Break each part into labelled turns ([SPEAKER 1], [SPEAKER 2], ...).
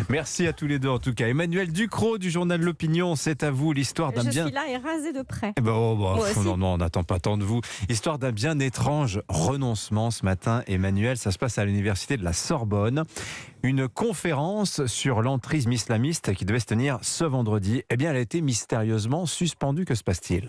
[SPEAKER 1] Merci à tous les deux en tout cas. Emmanuel Ducrot du journal L'Opinion, c'est à vous l'histoire d'un
[SPEAKER 2] Je
[SPEAKER 1] bien...
[SPEAKER 2] suis là et rasée de près.
[SPEAKER 1] Eh ben,
[SPEAKER 2] Moi aussi.
[SPEAKER 1] non, on n'attend pas tant de vous. Histoire d'un bien étrange renoncement ce matin, Emmanuel. Ça se passe à l'université de la Sorbonne. Une conférence sur l'entrisme islamiste qui devait se tenir ce vendredi. Eh bien, elle a été mystérieusement suspendue. Que se passe-t-il ?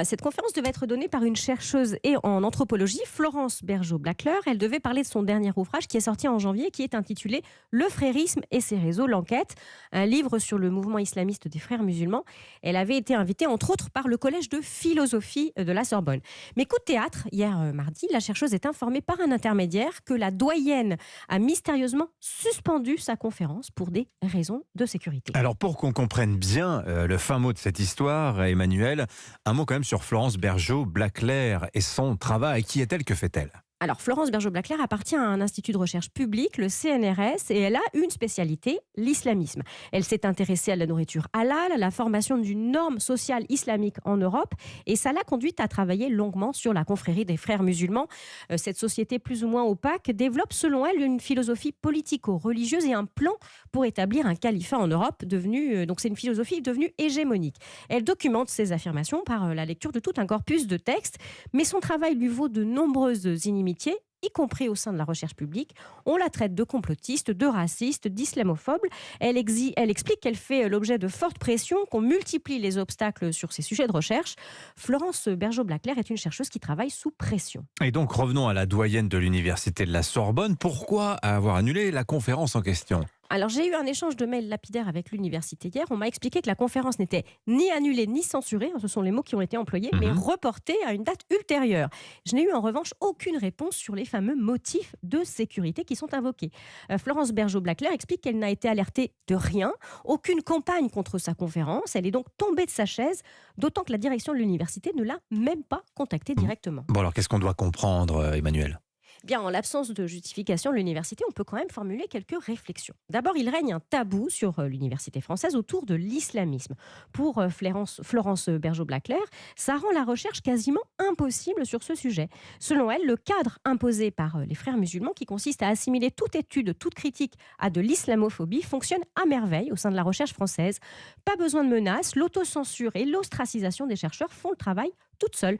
[SPEAKER 2] Cette conférence devait être donnée par une chercheuse et en anthropologie, Florence Bergeaud-Blackler. Elle devait parler de son dernier ouvrage qui est sorti en janvier, qui est intitulé Le frérisme et ses réseaux, l'enquête, un livre sur le mouvement islamiste des frères musulmans. Elle avait été invitée, entre autres, par le collège de philosophie de la Sorbonne. Mais coup de théâtre, hier mardi, la chercheuse est informée par un intermédiaire que la doyenne a mystérieusement suspendu sa conférence pour des raisons de sécurité.
[SPEAKER 1] Alors, pour qu'on comprenne bien le fin mot de cette histoire, Emmanuel, un mot quand même sur Florence Bergeaud-Blackler et son travail. Qui est-elle ? Que fait-elle ?
[SPEAKER 2] Alors, Florence Bergeaud-Blackler appartient à un institut de recherche public, le CNRS, et elle a une spécialité, l'islamisme. Elle s'est intéressée à la nourriture halal, à la formation d'une norme sociale islamique en Europe, et ça l'a conduite à travailler longuement sur la confrérie des frères musulmans. Cette société plus ou moins opaque développe, selon elle, une philosophie politico-religieuse et un plan pour établir un califat en Europe, donc c'est une philosophie devenue hégémonique. Elle documente ses affirmations par la lecture de tout un corpus de textes, mais son travail lui vaut de nombreuses inimitiés, y compris au sein de la recherche publique. On la traite de complotiste, de raciste, d'islamophobe. Elle explique qu'elle fait l'objet de fortes pressions, qu'on multiplie les obstacles sur ses sujets de recherche. Florence Bergeaud-Blackler est une chercheuse qui travaille sous pression.
[SPEAKER 1] Et donc, revenons à la doyenne de l'université de la Sorbonne. Pourquoi avoir annulé la conférence en question ?
[SPEAKER 2] Alors, j'ai eu un échange de mails lapidaire avec l'université hier. On m'a expliqué que la conférence n'était ni annulée ni censurée, ce sont les mots qui ont été employés, mais reportée à une date ultérieure. Je n'ai eu en revanche aucune réponse sur les fameux motifs de sécurité qui sont invoqués. Florence Bergeaud-Blackler explique qu'elle n'a été alertée de rien, aucune campagne contre sa conférence. Elle est donc tombée de sa chaise, d'autant que la direction de l'université ne l'a même pas contactée directement.
[SPEAKER 1] Bon, alors qu'est-ce qu'on doit comprendre, Emmanuel ?
[SPEAKER 2] Bien, en l'absence de justification de l'université, on peut quand même formuler quelques réflexions. D'abord, il règne un tabou sur l'université française autour de l'islamisme. Pour Florence Bergeaud-Blackler, ça rend la recherche quasiment impossible sur ce sujet. Selon elle, le cadre imposé par les frères musulmans, qui consiste à assimiler toute étude, toute critique à de l'islamophobie, fonctionne à merveille au sein de la recherche française. Pas besoin de menaces, l'autocensure et l'ostracisation des chercheurs font le travail toute seule.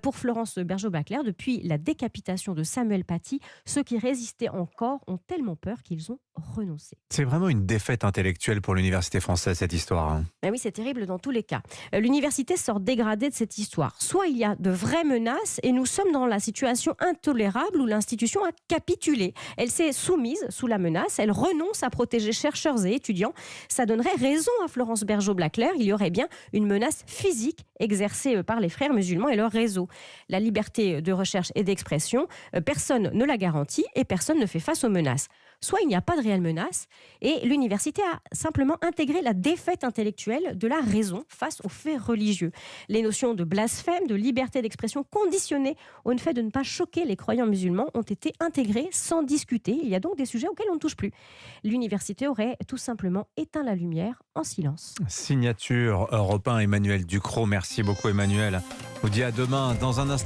[SPEAKER 2] Pour Florence Bergeaud-Blackler, depuis la décapitation de Samuel Paty, ceux qui résistaient encore ont tellement peur qu'ils ont renoncé.
[SPEAKER 1] C'est vraiment une défaite intellectuelle pour l'université française, cette histoire. Hein.
[SPEAKER 2] Ben oui, c'est terrible dans tous les cas. L'université sort dégradée de cette histoire. Soit il y a de vraies menaces et nous sommes dans la situation intolérable où l'institution a capitulé. Elle s'est soumise sous la menace, elle renonce à protéger chercheurs et étudiants. Ça donnerait raison à Florence Bergeaud-Blackler. Il y aurait bien une menace physique exercée par les frères musulmans et leur réseau. La liberté de recherche et d'expression, personne ne la garantit et personne ne fait face aux menaces. Soit il n'y a pas de réelle menace et l'université a simplement intégré la défaite intellectuelle de la raison face aux faits religieux. Les notions de blasphème, de liberté d'expression conditionnées au fait de ne pas choquer les croyants musulmans ont été intégrées sans discuter. Il y a donc des sujets auxquels on ne touche plus. L'université aurait tout simplement éteint la lumière en silence.
[SPEAKER 1] Signature Europe 1, Emmanuel Ducrot. Merci beaucoup, Emmanuel. On vous dit à demain dans un instant.